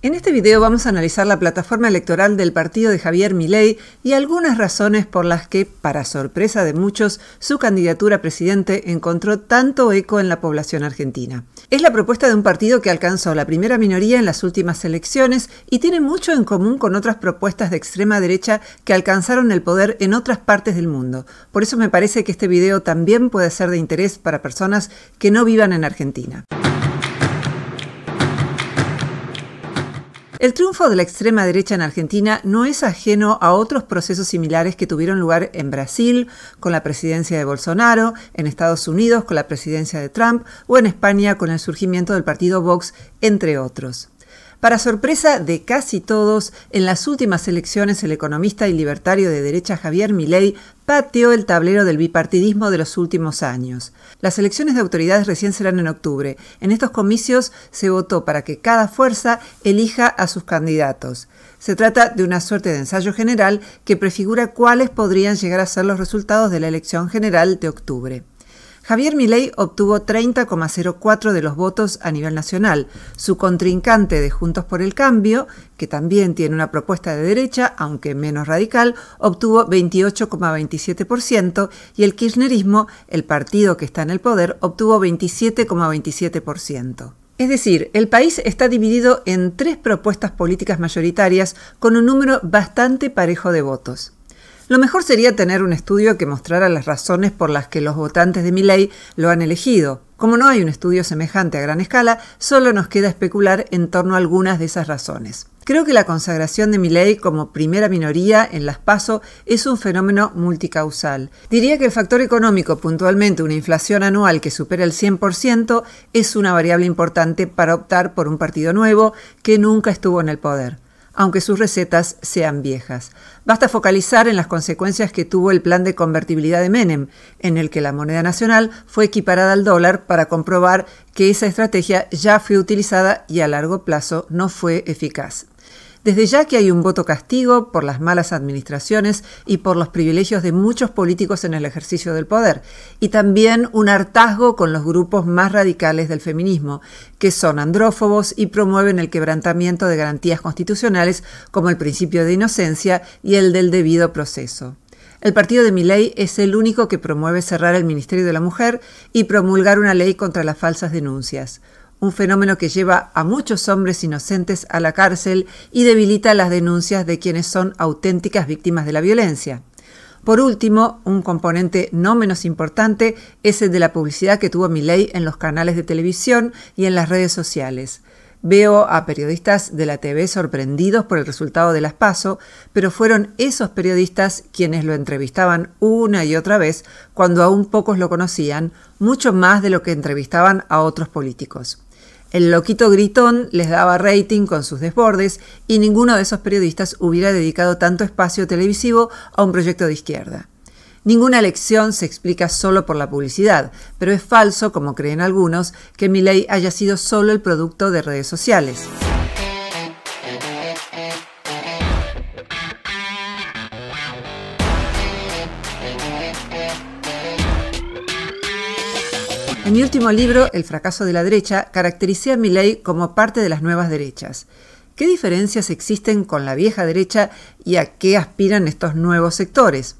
En este video vamos a analizar la plataforma electoral del partido de Javier Milei y algunas razones por las que, para sorpresa de muchos, su candidatura a presidente encontró tanto eco en la población argentina. Es la propuesta de un partido que alcanzó la primera minoría en las últimas elecciones y tiene mucho en común con otras propuestas de extrema derecha que alcanzaron el poder en otras partes del mundo. Por eso me parece que este video también puede ser de interés para personas que no vivan en Argentina. El triunfo de la extrema derecha en Argentina no es ajeno a otros procesos similares que tuvieron lugar en Brasil con la presidencia de Bolsonaro, en Estados Unidos con la presidencia de Trump o en España con el surgimiento del partido Vox, entre otros. Para sorpresa de casi todos, en las últimas elecciones el economista y libertario de derecha Javier Milei pateó el tablero del bipartidismo de los últimos años. Las elecciones de autoridades recién serán en octubre. En estos comicios se votó para que cada fuerza elija a sus candidatos. Se trata de una suerte de ensayo general que prefigura cuáles podrían llegar a ser los resultados de la elección general de octubre. Javier Milei obtuvo 30,04% de los votos a nivel nacional. Su contrincante de Juntos por el Cambio, que también tiene una propuesta de derecha, aunque menos radical, obtuvo 28,27% y el kirchnerismo, el partido que está en el poder, obtuvo 27,27%. Es decir, el país está dividido en tres propuestas políticas mayoritarias con un número bastante parejo de votos. Lo mejor sería tener un estudio que mostrara las razones por las que los votantes de Milei lo han elegido. Como no hay un estudio semejante a gran escala, solo nos queda especular en torno a algunas de esas razones. Creo que la consagración de Milei como primera minoría en las PASO es un fenómeno multicausal. Diría que el factor económico, puntualmente una inflación anual que supera el 100%, es una variable importante para optar por un partido nuevo que nunca estuvo en el poder, aunque sus recetas sean viejas. Basta focalizar en las consecuencias que tuvo el plan de convertibilidad de Menem, en el que la moneda nacional fue equiparada al dólar para comprobar que esa estrategia ya fue utilizada y a largo plazo no fue eficaz. Desde ya que hay un voto castigo por las malas administraciones y por los privilegios de muchos políticos en el ejercicio del poder, y también un hartazgo con los grupos más radicales del feminismo, que son andrófobos y promueven el quebrantamiento de garantías constitucionales como el principio de inocencia y el del debido proceso. El partido de Milei es el único que promueve cerrar el Ministerio de la Mujer y promulgar una ley contra las falsas denuncias, un fenómeno que lleva a muchos hombres inocentes a la cárcel y debilita las denuncias de quienes son auténticas víctimas de la violencia. Por último, un componente no menos importante es el de la publicidad que tuvo Milei en los canales de televisión y en las redes sociales. Veo a periodistas de la TV sorprendidos por el resultado de las PASO, pero fueron esos periodistas quienes lo entrevistaban una y otra vez cuando aún pocos lo conocían, mucho más de lo que entrevistaban a otros políticos. El loquito gritón les daba rating con sus desbordes y ninguno de esos periodistas hubiera dedicado tanto espacio televisivo a un proyecto de izquierda. Ninguna elección se explica solo por la publicidad, pero es falso, como creen algunos, que Milei haya sido solo el producto de redes sociales. En mi último libro, El fracaso de la derecha, caractericé a Milei como parte de las nuevas derechas. ¿Qué diferencias existen con la vieja derecha y a qué aspiran estos nuevos sectores?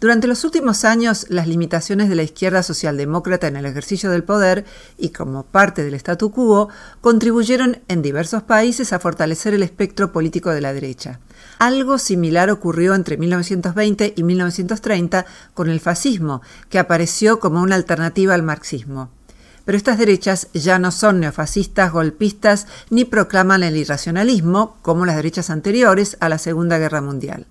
Durante los últimos años, las limitaciones de la izquierda socialdemócrata en el ejercicio del poder y como parte del statu quo contribuyeron en diversos países a fortalecer el espectro político de la derecha. Algo similar ocurrió entre 1920 y 1930 con el fascismo, que apareció como una alternativa al marxismo. Pero estas derechas ya no son neofascistas, golpistas, ni proclaman el irracionalismo, como las derechas anteriores a la Segunda Guerra Mundial.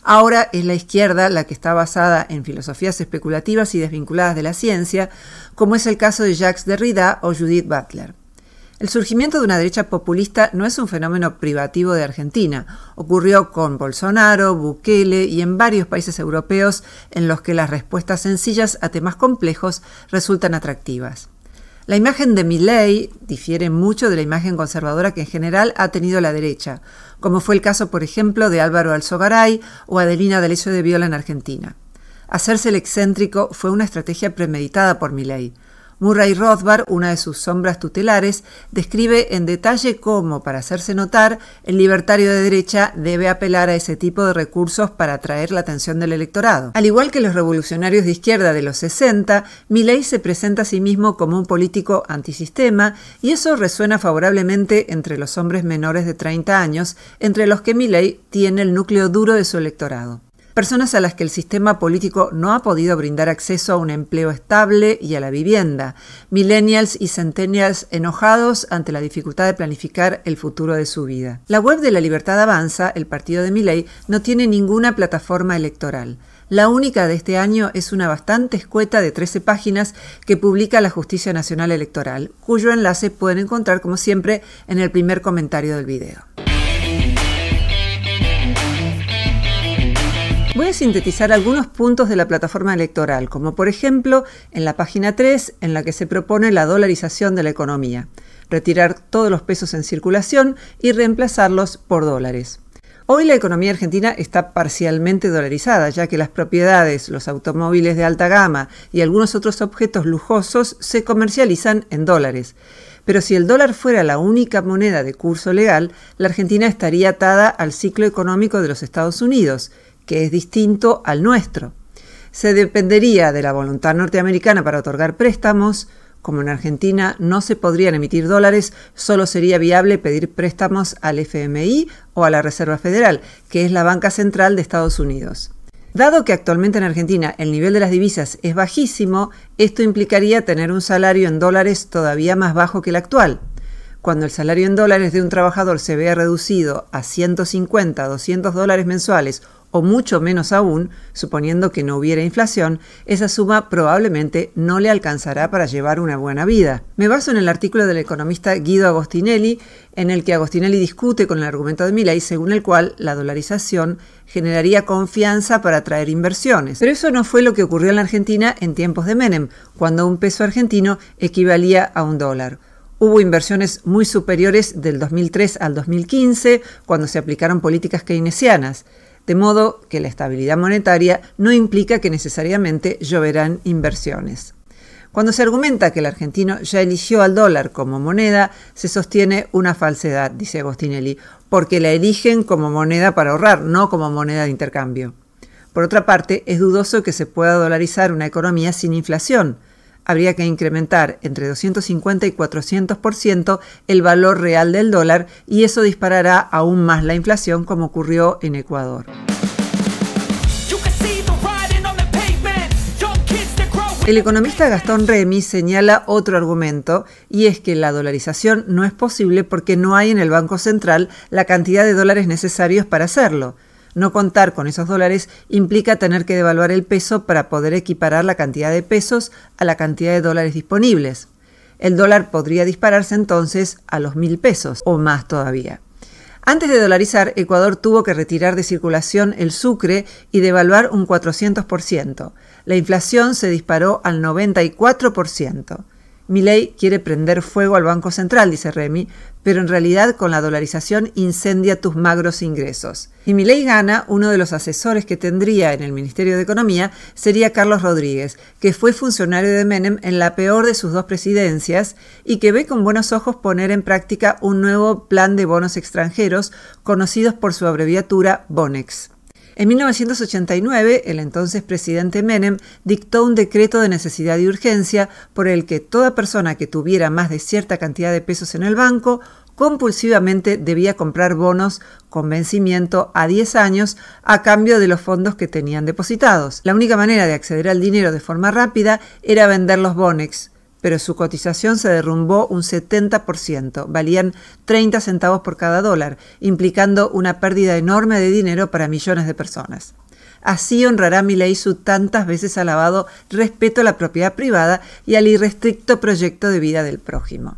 Ahora es la izquierda la que está basada en filosofías especulativas y desvinculadas de la ciencia, como es el caso de Jacques Derrida o Judith Butler. El surgimiento de una derecha populista no es un fenómeno privativo de Argentina. Ocurrió con Bolsonaro, Bukele y en varios países europeos en los que las respuestas sencillas a temas complejos resultan atractivas. La imagen de Milei difiere mucho de la imagen conservadora que en general ha tenido la derecha, como fue el caso, por ejemplo, de Álvaro Alzogaray o Adelina D'Alessio de Viola en Argentina. Hacerse el excéntrico fue una estrategia premeditada por Milei. Murray Rothbard, una de sus sombras tutelares, describe en detalle cómo, para hacerse notar, el libertario de derecha debe apelar a ese tipo de recursos para atraer la atención del electorado. Al igual que los revolucionarios de izquierda de los 60, Milei se presenta a sí mismo como un político antisistema, y eso resuena favorablemente entre los hombres menores de 30 años, entre los que Milei tiene el núcleo duro de su electorado. Personas a las que el sistema político no ha podido brindar acceso a un empleo estable y a la vivienda, millennials y centennials enojados ante la dificultad de planificar el futuro de su vida. La web de La Libertad Avanza, el partido de Milei, no tiene ninguna plataforma electoral. La única de este año es una bastante escueta de 13 páginas que publica la Justicia Nacional Electoral, cuyo enlace pueden encontrar, como siempre, en el primer comentario del video. Voy a sintetizar algunos puntos de la plataforma electoral, como por ejemplo en la página 3, en la que se propone la dolarización de la economía, retirar todos los pesos en circulación y reemplazarlos por dólares. Hoy la economía argentina está parcialmente dolarizada, ya que las propiedades, los automóviles de alta gama y algunos otros objetos lujosos se comercializan en dólares. Pero si el dólar fuera la única moneda de curso legal, la Argentina estaría atada al ciclo económico de los Estados Unidos, que es distinto al nuestro. Se dependería de la voluntad norteamericana para otorgar préstamos. Como en Argentina no se podrían emitir dólares, solo sería viable pedir préstamos al FMI o a la Reserva Federal, que es la banca central de Estados Unidos. Dado que actualmente en Argentina el nivel de las divisas es bajísimo, esto implicaría tener un salario en dólares todavía más bajo que el actual. Cuando el salario en dólares de un trabajador se vea reducido a 150 a 200 dólares mensuales o mucho menos aún, suponiendo que no hubiera inflación, esa suma probablemente no le alcanzará para llevar una buena vida. Me baso en el artículo del economista Guido Agostinelli, en el que Agostinelli discute con el argumento de Milei, según el cual la dolarización generaría confianza para atraer inversiones. Pero eso no fue lo que ocurrió en la Argentina en tiempos de Menem, cuando un peso argentino equivalía a un dólar. Hubo inversiones muy superiores del 2003 al 2015, cuando se aplicaron políticas keynesianas. De modo que la estabilidad monetaria no implica que necesariamente lloverán inversiones. Cuando se argumenta que el argentino ya eligió al dólar como moneda, se sostiene una falsedad, dice Agostinelli, porque la eligen como moneda para ahorrar, no como moneda de intercambio. Por otra parte, es dudoso que se pueda dolarizar una economía sin inflación. Habría que incrementar entre 250 y 400% el valor real del dólar y eso disparará aún más la inflación, como ocurrió en Ecuador. El economista Gastón Remy señala otro argumento, y es que la dolarización no es posible porque no hay en el Banco Central la cantidad de dólares necesarios para hacerlo. No contar con esos dólares implica tener que devaluar el peso para poder equiparar la cantidad de pesos a la cantidad de dólares disponibles. El dólar podría dispararse entonces a los 1.000 pesos o más todavía. Antes de dolarizar, Ecuador tuvo que retirar de circulación el sucre y devaluar un 400%. La inflación se disparó al 94%. Milei quiere prender fuego al Banco Central, dice Remy, pero en realidad con la dolarización incendia tus magros ingresos. Si Milei gana, uno de los asesores que tendría en el Ministerio de Economía sería Carlos Rodríguez, que fue funcionario de Menem en la peor de sus dos presidencias y que ve con buenos ojos poner en práctica un nuevo plan de bonos extranjeros, conocidos por su abreviatura Bonex. En 1989, el entonces presidente Menem dictó un decreto de necesidad y urgencia por el que toda persona que tuviera más de cierta cantidad de pesos en el banco compulsivamente debía comprar bonos con vencimiento a 10 años a cambio de los fondos que tenían depositados. La única manera de acceder al dinero de forma rápida era vender los Bonex, pero su cotización se derrumbó un 70%, valían 30 centavos por cada dólar, implicando una pérdida enorme de dinero para millones de personas. Así honrará Milei su tantas veces alabado respeto a la propiedad privada y al irrestricto proyecto de vida del prójimo.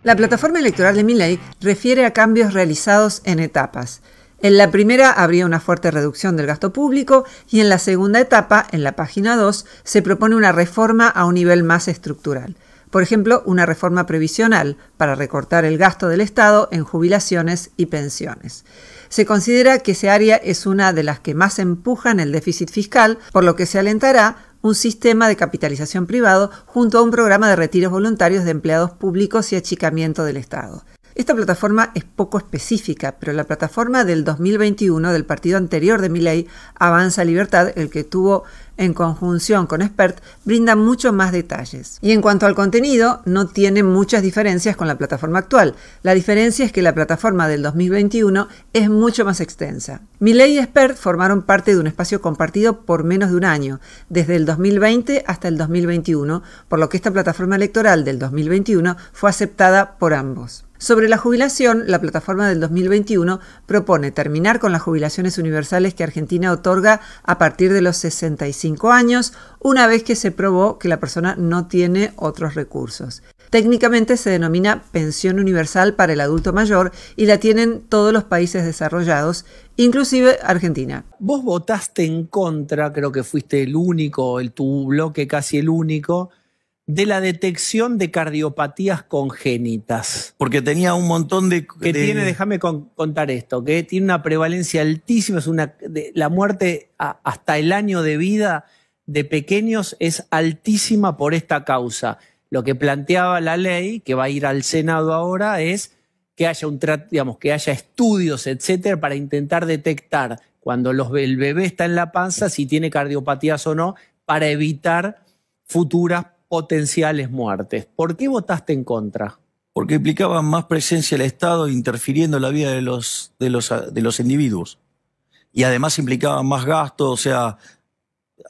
La plataforma electoral de Milei refiere a cambios realizados en etapas. En la primera habría una fuerte reducción del gasto público y en la segunda etapa, en la página 2, se propone una reforma a un nivel más estructural. Por ejemplo, una reforma previsional para recortar el gasto del Estado en jubilaciones y pensiones. Se considera que esa área es una de las que más empujan el déficit fiscal, por lo que se alentará un sistema de capitalización privado junto a un programa de retiros voluntarios de empleados públicos y achicamiento del Estado. Esta plataforma es poco específica, pero la plataforma del 2021 del partido anterior de Milei, Avanza Libertad, el que tuvo en conjunción con Spert, brinda mucho más detalles. Y en cuanto al contenido, no tiene muchas diferencias con la plataforma actual. La diferencia es que la plataforma del 2021 es mucho más extensa. Milei y Spert formaron parte de un espacio compartido por menos de un año, desde el 2020 hasta el 2021, por lo que esta plataforma electoral del 2021 fue aceptada por ambos. Sobre la jubilación, la plataforma del 2021 propone terminar con las jubilaciones universales que Argentina otorga a partir de los 65 años, una vez que se probó que la persona no tiene otros recursos. Técnicamente se denomina pensión universal para el adulto mayor y la tienen todos los países desarrollados, inclusive Argentina. Vos votaste en contra, creo que fuiste el único, tu bloque casi el único, de la detección de cardiopatías congénitas. Porque tenía un montón de... Déjame contar esto, que tiene una prevalencia altísima, la muerte hasta el año de vida de pequeños es altísima por esta causa. Lo que planteaba la ley, que va a ir al Senado ahora, es que haya que haya estudios, etcétera, para intentar detectar cuando el bebé está en la panza si tiene cardiopatías o no, para evitar futuras potenciales muertes. ¿Por qué votaste en contra? Porque implicaba más presencia del Estado interfiriendo en la vida de los individuos. Y además implicaba más gasto, o sea,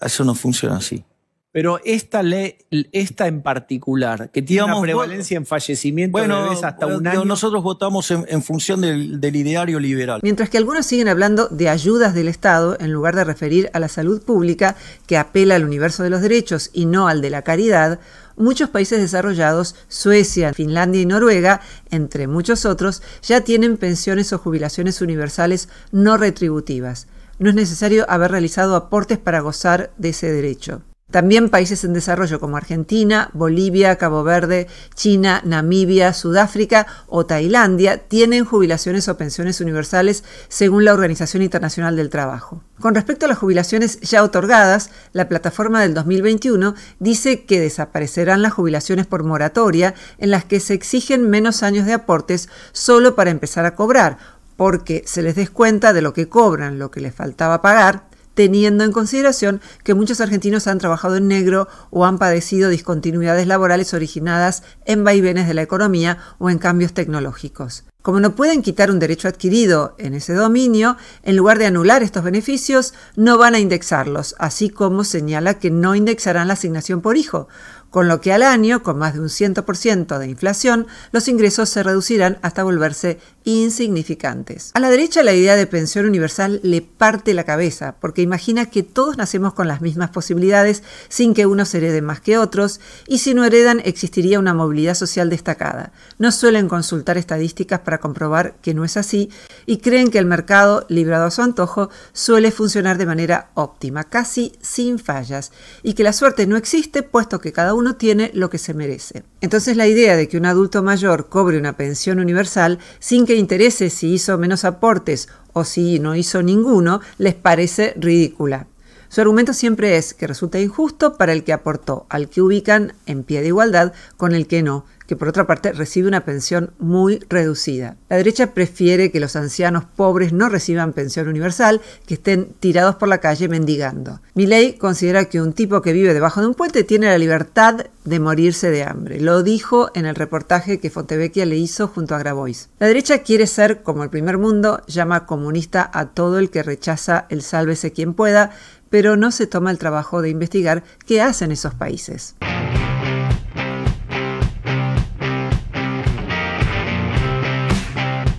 eso no funciona así. Pero esta ley, esta en particular, que tiene una prevalencia en fallecimiento de bebés hasta un año... Nosotros votamos en función del ideario liberal. Mientras que algunos siguen hablando de ayudas del Estado en lugar de referir a la salud pública, que apela al universo de los derechos y no al de la caridad, muchos países desarrollados, Suecia, Finlandia y Noruega, entre muchos otros, ya tienen pensiones o jubilaciones universales no retributivas. No es necesario haber realizado aportes para gozar de ese derecho. También países en desarrollo como Argentina, Bolivia, Cabo Verde, China, Namibia, Sudáfrica o Tailandia tienen jubilaciones o pensiones universales según la Organización Internacional del Trabajo. Con respecto a las jubilaciones ya otorgadas, la plataforma del 2021 dice que desaparecerán las jubilaciones por moratoria en las que se exigen menos años de aportes solo para empezar a cobrar, porque se les descuenta de lo que cobran, lo que les faltaba pagar, teniendo en consideración que muchos argentinos han trabajado en negro o han padecido discontinuidades laborales originadas en vaivenes de la economía o en cambios tecnológicos. Como no pueden quitar un derecho adquirido en ese dominio, en lugar de anular estos beneficios, no van a indexarlos, así como señala que no indexarán la asignación por hijo, con lo que al año, con más de un 100% de inflación, los ingresos se reducirán hasta volverse insignificantes. A la derecha la idea de pensión universal le parte la cabeza, porque imagina que todos nacemos con las mismas posibilidades sin que unos hereden más que otros, y si no heredan existiría una movilidad social destacada. No suelen consultar estadísticas para comprobar que no es así, y creen que el mercado, librado a su antojo, suele funcionar de manera óptima, casi sin fallas, y que la suerte no existe puesto que cada uno tiene lo que se merece. Entonces la idea de que un adulto mayor cobre una pensión universal sin que interese si hizo menos aportes o si no hizo ninguno, les parece ridícula. Su argumento siempre es que resulta injusto para el que aportó, al que ubican en pie de igualdad con el que no, que por otra parte recibe una pensión muy reducida. La derecha prefiere que los ancianos pobres no reciban pensión universal, que estén tirados por la calle mendigando. Milei considera que un tipo que vive debajo de un puente tiene la libertad de morirse de hambre. Lo dijo en el reportaje que Fontevecchia le hizo junto a Grabois. La derecha quiere ser como el primer mundo, llama comunista a todo el que rechaza el sálvese quien pueda, pero no se toma el trabajo de investigar qué hacen esos países.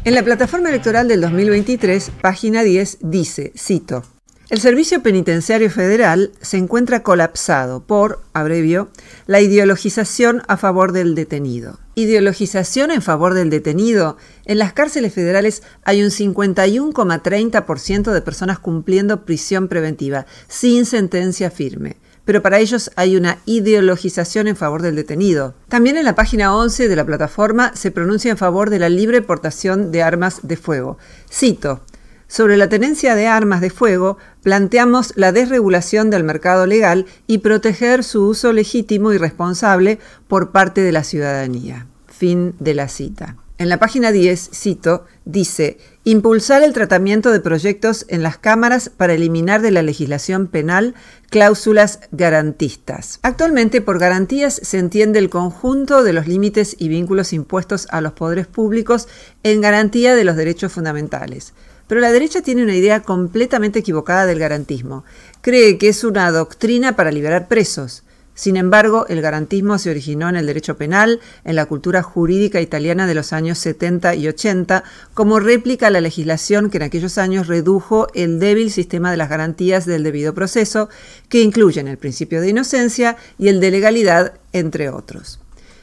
En la plataforma electoral del 2023, página 10, dice, cito, el Servicio Penitenciario Federal se encuentra colapsado por, abrevio, la ideologización a favor del detenido. ¿Ideologización en favor del detenido? En las cárceles federales hay un 51,30% de personas cumpliendo prisión preventiva, sin sentencia firme. pero para ellos hay una ideologización en favor del detenido. También en la página 11 de la plataforma se pronuncia en favor de la libre portación de armas de fuego. Cito: sobre la tenencia de armas de fuego, planteamos la desregulación del mercado legal y proteger su uso legítimo y responsable por parte de la ciudadanía. Fin de la cita. En la página 10, cito, dice: impulsar el tratamiento de proyectos en las cámaras para eliminar de la legislación penal cláusulas garantistas. Actualmente, por garantías se entiende el conjunto de los límites y vínculos impuestos a los poderes públicos en garantía de los derechos fundamentales. Pero la derecha tiene una idea completamente equivocada del garantismo. Cree que es una doctrina para liberar presos. Sin embargo, el garantismo se originó en el derecho penal, en la cultura jurídica italiana de los años 70 y 80, como réplica a la legislación que en aquellos años redujo el débil sistema de las garantías del debido proceso, que incluyen el principio de inocencia y el de legalidad, entre otros.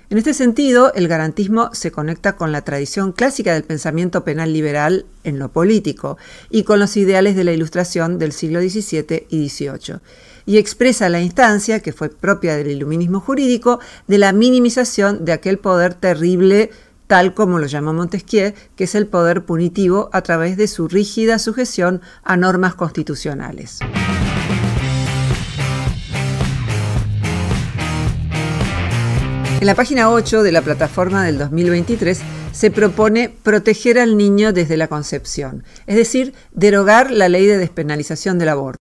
En este sentido, el garantismo se conecta con la tradición clásica del pensamiento penal liberal en lo político y con los ideales de la Ilustración del siglo XVII y XVIII, y expresa la instancia, que fue propia del iluminismo jurídico, de la minimización de aquel poder terrible, tal como lo llamó Montesquieu, que es el poder punitivo a través de su rígida sujeción a normas constitucionales. En la página 8 de la plataforma del 2023 se propone proteger al niño desde la concepción, es decir, derogar la ley de despenalización del aborto.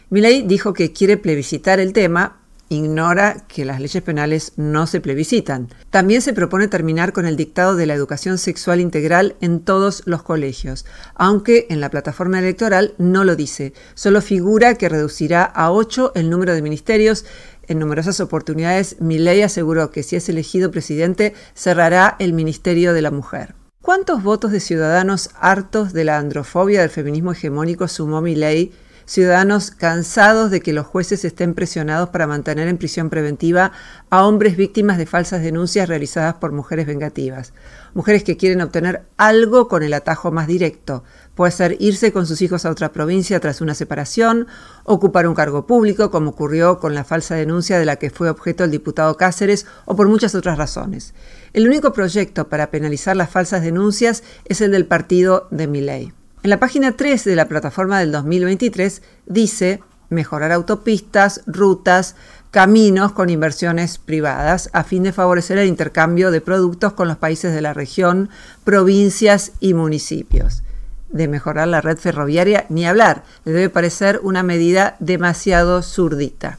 Milei dijo que quiere plebiscitar el tema, ignora que las leyes penales no se plebiscitan. También se propone terminar con el dictado de la educación sexual integral en todos los colegios, aunque en la plataforma electoral no lo dice, solo figura que reducirá a 8 el número de ministerios. En numerosas oportunidades, Milei aseguró que si es elegido presidente, cerrará el Ministerio de la Mujer. ¿Cuántos votos de ciudadanos hartos de la androfobia del feminismo hegemónico sumó Milei? Ciudadanos cansados de que los jueces estén presionados para mantener en prisión preventiva a hombres víctimas de falsas denuncias realizadas por mujeres vengativas. Mujeres que quieren obtener algo con el atajo más directo. Puede ser irse con sus hijos a otra provincia tras una separación, ocupar un cargo público, como ocurrió con la falsa denuncia de la que fue objeto el diputado Cáceres, o por muchas otras razones. El único proyecto para penalizar las falsas denuncias es el del partido de Milei. En la página 3 de la plataforma del 2023 dice mejorar autopistas, rutas, caminos con inversiones privadas a fin de favorecer el intercambio de productos con los países de la región, provincias y municipios. De mejorar la red ferroviaria, ni hablar, le debe parecer una medida demasiado zurdita.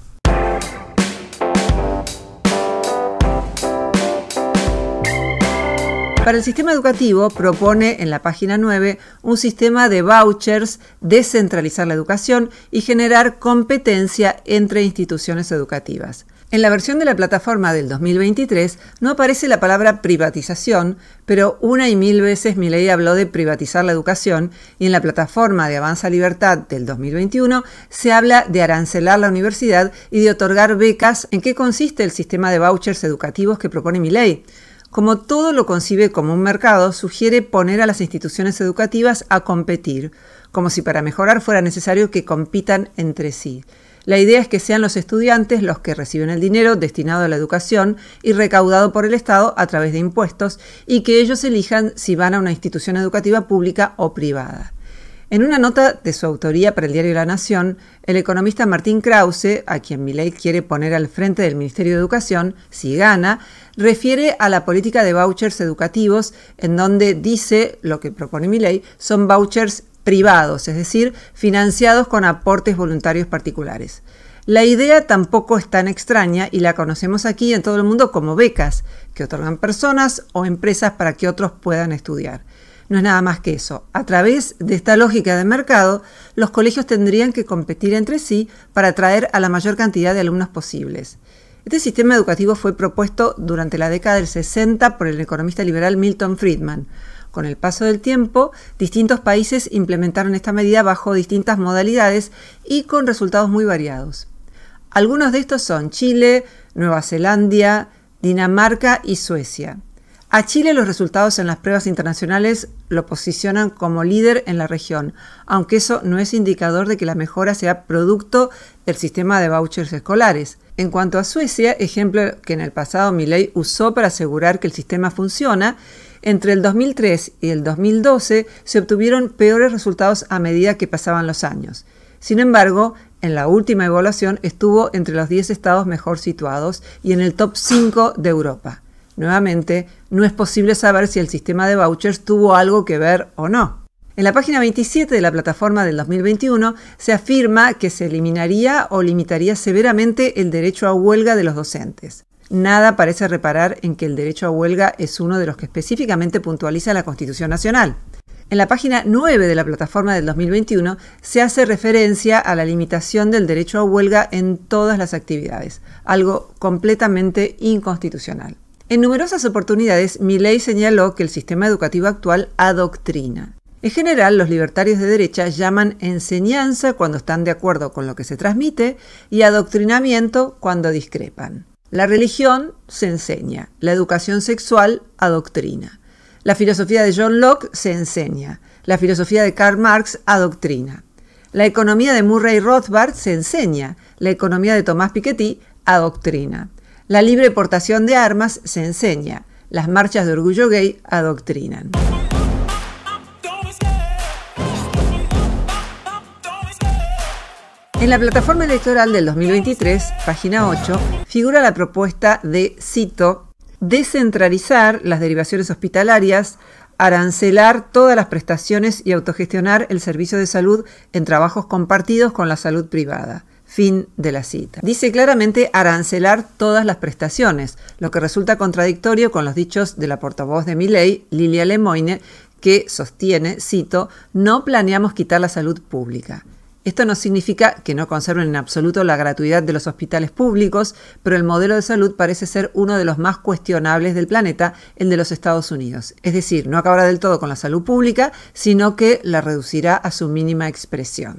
Para el sistema educativo propone en la página 9 un sistema de vouchers, descentralizar la educación y generar competencia entre instituciones educativas. En la versión de la plataforma del 2023 no aparece la palabra privatización, pero una y mil veces Milei habló de privatizar la educación, y en la plataforma de Avanza Libertad del 2021 se habla de arancelar la universidad y de otorgar becas. ¿En qué consiste el sistema de vouchers educativos que propone Milei? Como todo lo concibe como un mercado, sugiere poner a las instituciones educativas a competir, como si para mejorar fuera necesario que compitan entre sí. La idea es que sean los estudiantes los que reciben el dinero destinado a la educación y recaudado por el Estado a través de impuestos, y que ellos elijan si van a una institución educativa pública o privada. En una nota de su autoría para el diario La Nación, el economista Martín Krause, a quien Milei quiere poner al frente del Ministerio de Educación, si gana, refiere a la política de vouchers educativos, en donde dice lo que propone Milei son vouchers privados, es decir, financiados con aportes voluntarios particulares. La idea tampoco es tan extraña y la conocemos aquí en todo el mundo como becas, que otorgan personas o empresas para que otros puedan estudiar. No es nada más que eso. A través de esta lógica de mercado, los colegios tendrían que competir entre sí para atraer a la mayor cantidad de alumnos posibles. Este sistema educativo fue propuesto durante la década del 60 por el economista liberal Milton Friedman. Con el paso del tiempo, distintos países implementaron esta medida bajo distintas modalidades y con resultados muy variados. Algunos de estos son Chile, Nueva Zelanda, Dinamarca y Suecia. A Chile los resultados en las pruebas internacionales lo posicionan como líder en la región, aunque eso no es indicador de que la mejora sea producto del sistema de vouchers escolares. En cuanto a Suecia, ejemplo que en el pasado Milei usó para asegurar que el sistema funciona, entre el 2003 y el 2012 se obtuvieron peores resultados a medida que pasaban los años. Sin embargo, en la última evaluación estuvo entre los 10 estados mejor situados y en el top 5 de Europa. Nuevamente, no es posible saber si el sistema de vouchers tuvo algo que ver o no. En la página 27 de la plataforma del 2021 se afirma que se eliminaría o limitaría severamente el derecho a huelga de los docentes. Nada parece reparar en que el derecho a huelga es uno de los que específicamente puntualiza la Constitución Nacional. En la página 9 de la plataforma del 2021 se hace referencia a la limitación del derecho a huelga en todas las actividades, algo completamente inconstitucional. En numerosas oportunidades, Milei señaló que el sistema educativo actual adoctrina. En general, los libertarios de derecha llaman enseñanza cuando están de acuerdo con lo que se transmite y adoctrinamiento cuando discrepan. La religión se enseña, la educación sexual adoctrina. La filosofía de John Locke se enseña, la filosofía de Karl Marx adoctrina. La economía de Murray Rothbard se enseña, la economía de Thomas Piketty adoctrina. La libre portación de armas se enseña, las marchas de orgullo gay adoctrinan. En la plataforma electoral del 2023, página 8, figura la propuesta de, cito, descentralizar las derivaciones hospitalarias, arancelar todas las prestaciones y autogestionar el servicio de salud en trabajos compartidos con la salud privada. Fin de la cita. Dice claramente arancelar todas las prestaciones, lo que resulta contradictorio con los dichos de la portavoz de Milei, Lilia Lemoine, que sostiene, cito, no planeamos quitar la salud pública. Esto no significa que no conserven en absoluto la gratuidad de los hospitales públicos, pero el modelo de salud parece ser uno de los más cuestionables del planeta, el de los Estados Unidos. Es decir, no acabará del todo con la salud pública, sino que la reducirá a su mínima expresión.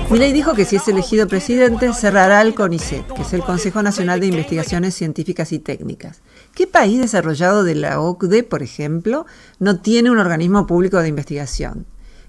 Milei dijo que si es elegido presidente cerrará el CONICET, que es el Consejo Nacional de Investigaciones Científicas y Técnicas. ¿Qué país desarrollado de la OCDE, por ejemplo, no tiene un organismo público de investigación?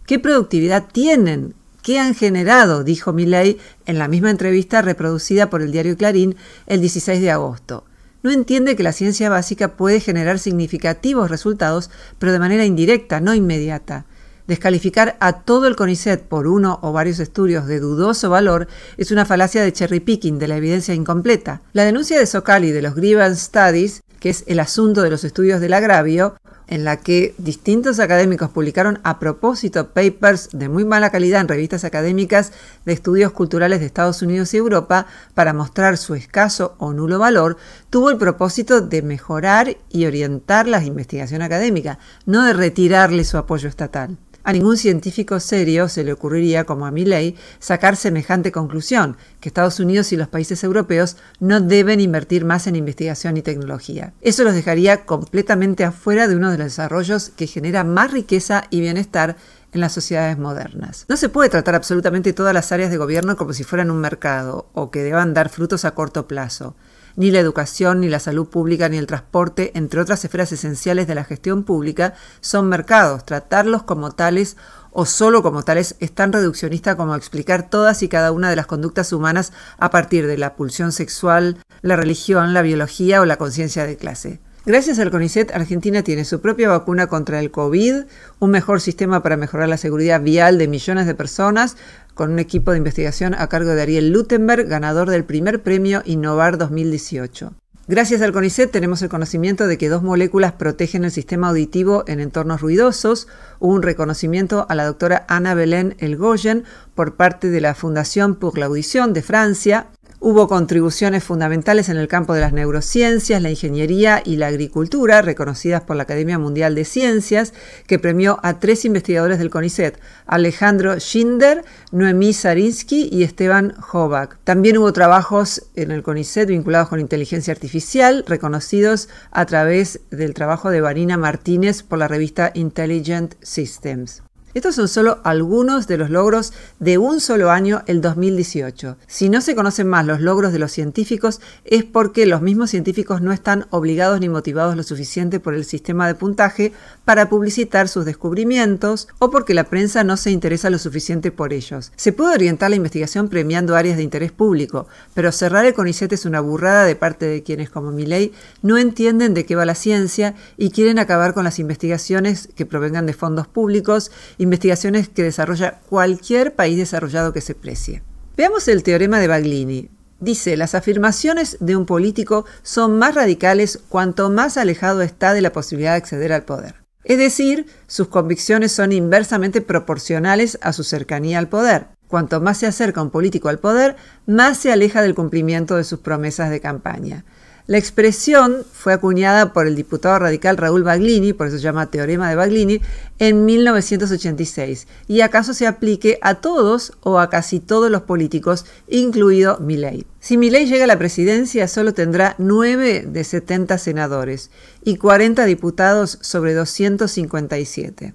¿Qué productividad tienen? ¿Qué han generado?, dijo Milei en la misma entrevista reproducida por el diario Clarín el 16 de agosto. No entiende que la ciencia básica puede generar significativos resultados, pero de manera indirecta, no inmediata. Descalificar a todo el CONICET por uno o varios estudios de dudoso valor es una falacia de cherry picking, de la evidencia incompleta. La denuncia de Socali de los Grievance Studies, que es el asunto de los estudios del agravio, en la que distintos académicos publicaron a propósito papers de muy mala calidad en revistas académicas de estudios culturales de Estados Unidos y Europa para mostrar su escaso o nulo valor, tuvo el propósito de mejorar y orientar la investigación académica, no de retirarle su apoyo estatal. A ningún científico serio se le ocurriría, como a Milei, sacar semejante conclusión, que Estados Unidos y los países europeos no deben invertir más en investigación y tecnología. Eso los dejaría completamente afuera de uno de los desarrollos que genera más riqueza y bienestar en las sociedades modernas. No se puede tratar absolutamente todas las áreas de gobierno como si fueran un mercado o que deban dar frutos a corto plazo. Ni la educación, ni la salud pública, ni el transporte, entre otras esferas esenciales de la gestión pública, son mercados. Tratarlos como tales o solo como tales es tan reduccionista como explicar todas y cada una de las conductas humanas a partir de la pulsión sexual, la religión, la biología o la conciencia de clase. Gracias al CONICET, Argentina tiene su propia vacuna contra el COVID, un mejor sistema para mejorar la seguridad vial de millones de personas, con un equipo de investigación a cargo de Ariel Lutemberg, ganador del primer premio Innovar 2018. Gracias al CONICET tenemos el conocimiento de que 2 moléculas protegen el sistema auditivo en entornos ruidosos. Hubo un reconocimiento a la doctora Anna Belén Elgoyen por parte de la Fundación pour l'Audition de Francia. Hubo contribuciones fundamentales en el campo de las neurociencias, la ingeniería y la agricultura, reconocidas por la Academia Mundial de Ciencias, que premió a 3 investigadores del CONICET, Alejandro Schinder, Noemí Zarinsky y Esteban Hovak. También hubo trabajos en el CONICET vinculados con inteligencia artificial, reconocidos a través del trabajo de Vanina Martínez por la revista Intelligent Systems. Estos son solo algunos de los logros de un solo año, el 2018. Si no se conocen más los logros de los científicos, es porque los mismos científicos no están obligados ni motivados lo suficiente por el sistema de puntaje para publicitar sus descubrimientos o porque la prensa no se interesa lo suficiente por ellos. Se puede orientar la investigación premiando áreas de interés público, pero cerrar el CONICET es una burrada de parte de quienes, como Milei, no entienden de qué va la ciencia y quieren acabar con las investigaciones que provengan de fondos públicos, investigaciones que desarrolla cualquier país desarrollado que se precie. Veamos el teorema de Baglini. Dice, las afirmaciones de un político son más radicales cuanto más alejado está de la posibilidad de acceder al poder. Es decir, sus convicciones son inversamente proporcionales a su cercanía al poder. Cuanto más se acerca un político al poder, más se aleja del cumplimiento de sus promesas de campaña. La expresión fue acuñada por el diputado radical Raúl Baglini, por eso se llama teorema de Baglini, en 1986, y acaso se aplique a todos o a casi todos los políticos, incluido Milei. Si Milei llega a la presidencia, solo tendrá 9 de 70 senadores y 40 diputados sobre 257.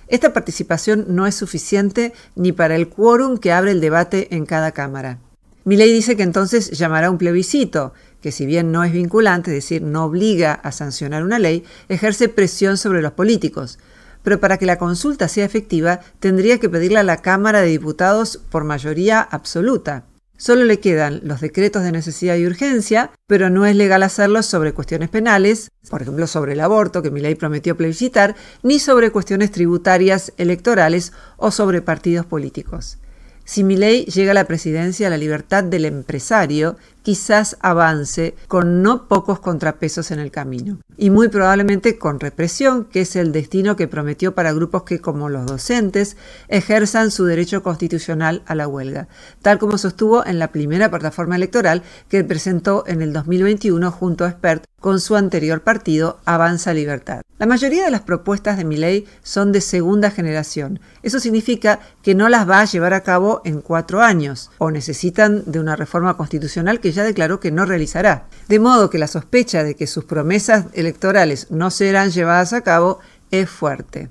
Esta participación no es suficiente ni para el quórum que abre el debate en cada cámara. Milei dice que entonces llamará un plebiscito, que si bien no es vinculante, es decir, no obliga a sancionar una ley, ejerce presión sobre los políticos. Pero para que la consulta sea efectiva, tendría que pedirla a la Cámara de Diputados por mayoría absoluta. Solo le quedan los decretos de necesidad y urgencia, pero no es legal hacerlos sobre cuestiones penales, por ejemplo sobre el aborto, que Milei prometió plebiscitar, ni sobre cuestiones tributarias, electorales o sobre partidos políticos. Si Milei llega a la presidencia, la libertad del empresario quizás avance con no pocos contrapesos en el camino. Y muy probablemente con represión, que es el destino que prometió para grupos que, como los docentes, ejerzan su derecho constitucional a la huelga, tal como sostuvo en la primera plataforma electoral que presentó en el 2021 junto a Espert con su anterior partido, Avanza Libertad. La mayoría de las propuestas de Milei son de segunda generación. Eso significa que no las va a llevar a cabo en 4 años, o necesitan de una reforma constitucional que ya declaró que no realizará. De modo que la sospecha de que sus promesas electorales no serán llevadas a cabo es fuerte.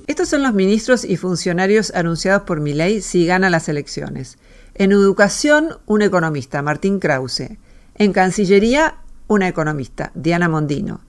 Estos son los ministros y funcionarios anunciados por Milei si gana las elecciones. En Educación, un economista, Martín Krause. En Cancillería, una economista, Diana Mondino.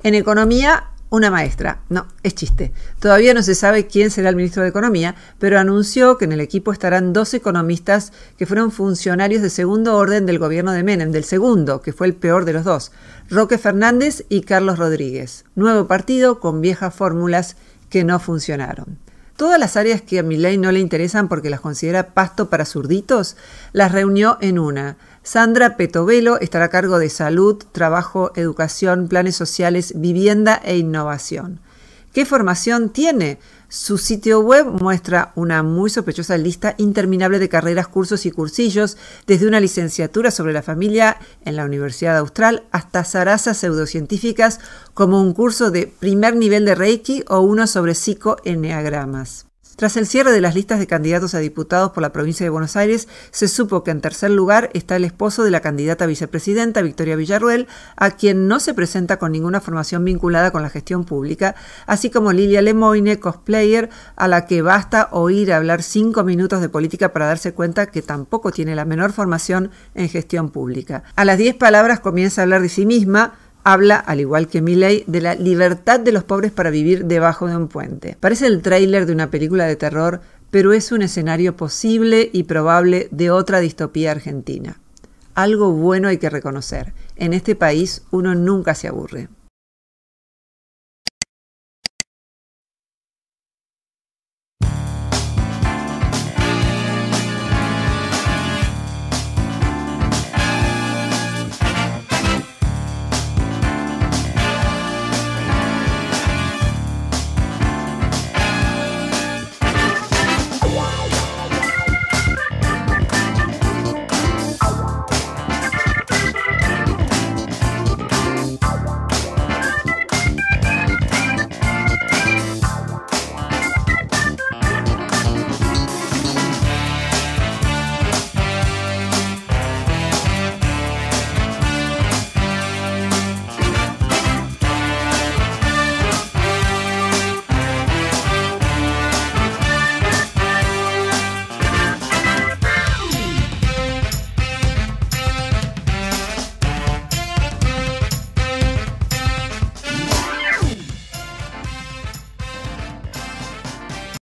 En Economía, una maestra. No, es chiste. Todavía no se sabe quién será el ministro de Economía, pero anunció que en el equipo estarán 2 economistas que fueron funcionarios de segundo orden del gobierno de Menem, del segundo, que fue el peor de los 2, Roque Fernández y Carlos Rodríguez. Nuevo partido con viejas fórmulas que no funcionaron. Todas las áreas que a Milei no le interesan porque las considera pasto para zurditos, las reunió en una. Sandra Petovelo estará a cargo de salud, trabajo, educación, planes sociales, vivienda e innovación. ¿Qué formación tiene? Su sitio web muestra una muy sospechosa lista interminable de carreras, cursos y cursillos, desde una licenciatura sobre la familia en la Universidad Austral hasta zarazas pseudocientíficas como un curso de primer nivel de Reiki o uno sobre psicoenneagramas. Tras el cierre de las listas de candidatos a diputados por la provincia de Buenos Aires, se supo que en tercer lugar está el esposo de la candidata a vicepresidenta, Victoria Villarruel, a quien no se presenta con ninguna formación vinculada con la gestión pública, así como Lilia Lemoine, cosplayer, a la que basta oír hablar 5 minutos de política para darse cuenta que tampoco tiene la menor formación en gestión pública. A las 10 palabras comienza a hablar de sí misma. Habla, al igual que Milei, de la libertad de los pobres para vivir debajo de un puente. Parece el tráiler de una película de terror, pero es un escenario posible y probable de otra distopía argentina. Algo bueno hay que reconocer. En este país uno nunca se aburre.